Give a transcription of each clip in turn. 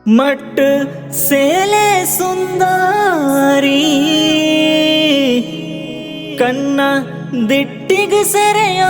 मट सेले सुंदरी कन्ना दिट्टिग सेरेयाई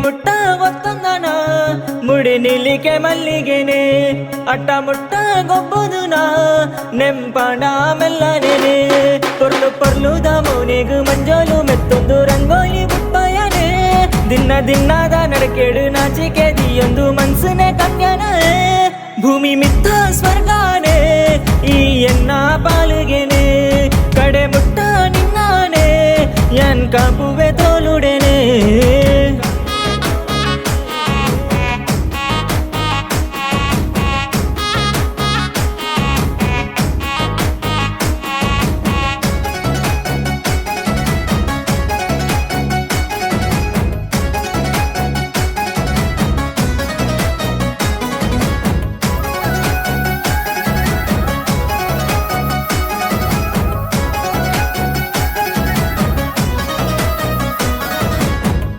ಮುಟ್ಟ ಒತ್ತೊಂದನ ಮುಡಿ ನಿಲ್ಲಿಕೆ ಮಲ್ಲಿಗೆನೆ ಅಟ್ಟ ಮುಟ್ಟ ಗೊಬ್ಬದುನ ನೆಂಪಣ ಮೆಲ್ಲನೆ ಪೊರ್ಲು ಪೊರ್ಲುದ ಮೋನಿಗು ಮಂಜೋಲು ಮೆತ್ತೊಂದು ರಂಗೋಲಿ ಬುಟ್ಟಯನೆ ದಿನ ದಿನದ ನಡಕೆಡು ನಾಚಿಕೆ ದಿಯೊಂದು ಮನ್ಸನೆ ಕನ್ಯನೆ ಭೂಮಿ ಮಿತ್ತ ಸ್ವರ್ಗಾನೆ ಈ ಎನ್ನ ಪಾಲುಗೆನೆ ಕಡೆ ಮುಟ್ಟ ನಿನ್ನಾನೆ ಎನ್ ಕಾಪುವೆ ತೋಲುಡೆನೆ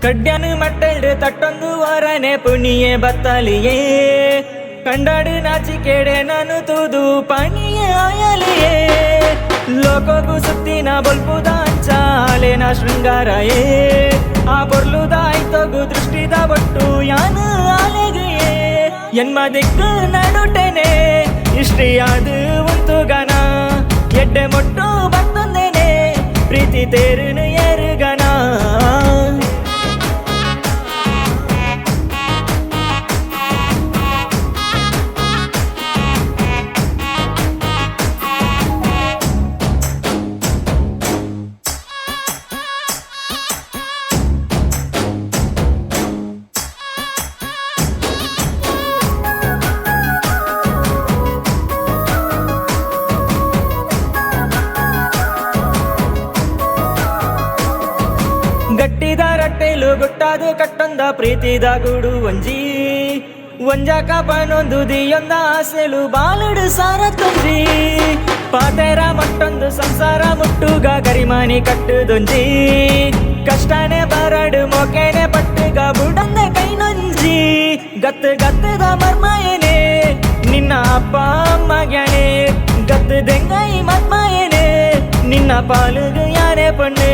ಕಡ್ಯಾನು ಮಟ್ಟಲ್ಡು ತಟ್ಟೊಂದು ವಾರನೆ ಪುಣಿಯೇ ಬತ್ತಲಿಯೇ ಕಂಡಾಡು ನಾಚಿಕೆಡೆ ನಾನು ತೂದು ಪಾಣಿಯೇ ಆಯಲಿಯೇ ಲೋಕಗೂ ಸುತ್ತಿನ ಬಲ್ಪುದ ಅಂಚಾಲೇನ ಶೃಂಗಾರಯೇ ಆ ಬೊರ್ಲುದ ಆಯ್ತೋಗು ದೃಷ್ಟಿದ ಬಟ್ಟು ಯಾನು ಆಲೆಗೆಯೇ ಎನ್ಮ ದಿಕ್ಕು ನಡುಟೆನೆ ಇಷ್ಟಿಯಾದು ಉಂಟು ಗನ ಎಡ್ಡೆ ಮೊಟ್ಟು ಬರ್ತಂದೇನೆ ಪ್ರೀತಿ ತೇರುನು ಏರುಗನ ಗಟ್ಟಿದ ರಟ್ಟೆಲು ಗುಟ್ಟಾದು ಕಟ್ಟೊಂದ ಪ್ರೀತಿದ ಗೂಡು ಒಂಜಿ ಒಂಜಾಕ ಪನೊಂದು ದಿಯೊಂದ ಆಸೆಲು ಬಾಲುಡು ಸಾರ ತುಂಜಿ ಪಾತೆರ ಮಟ್ಟೊಂದು ಸಂಸಾರ ಮುಟ್ಟುಗ ಗರಿಮಾನಿ ಕಟ್ಟುದೊಂಜಿ ಕಷ್ಟನೇ ಬರಡು ಮೊಕೆನೆ ಪಟ್ಟುಗ ಬುಡಂದೆ ಕೈನೊಂಜಿ ಗತ್ತು ಗತ್ತದ ಮರ್ಮಯನೆ ನಿನ್ನ ಅಪ್ಪ ಅಮ್ಮಗ್ಯಾನೆ ಗತ್ತು ದೆಂಗೈ ಮರ್ಮಯನೆ ನಿನ್ನ ಪಾಲುಗು ಯಾರೇ ಪಣ್ಣೆ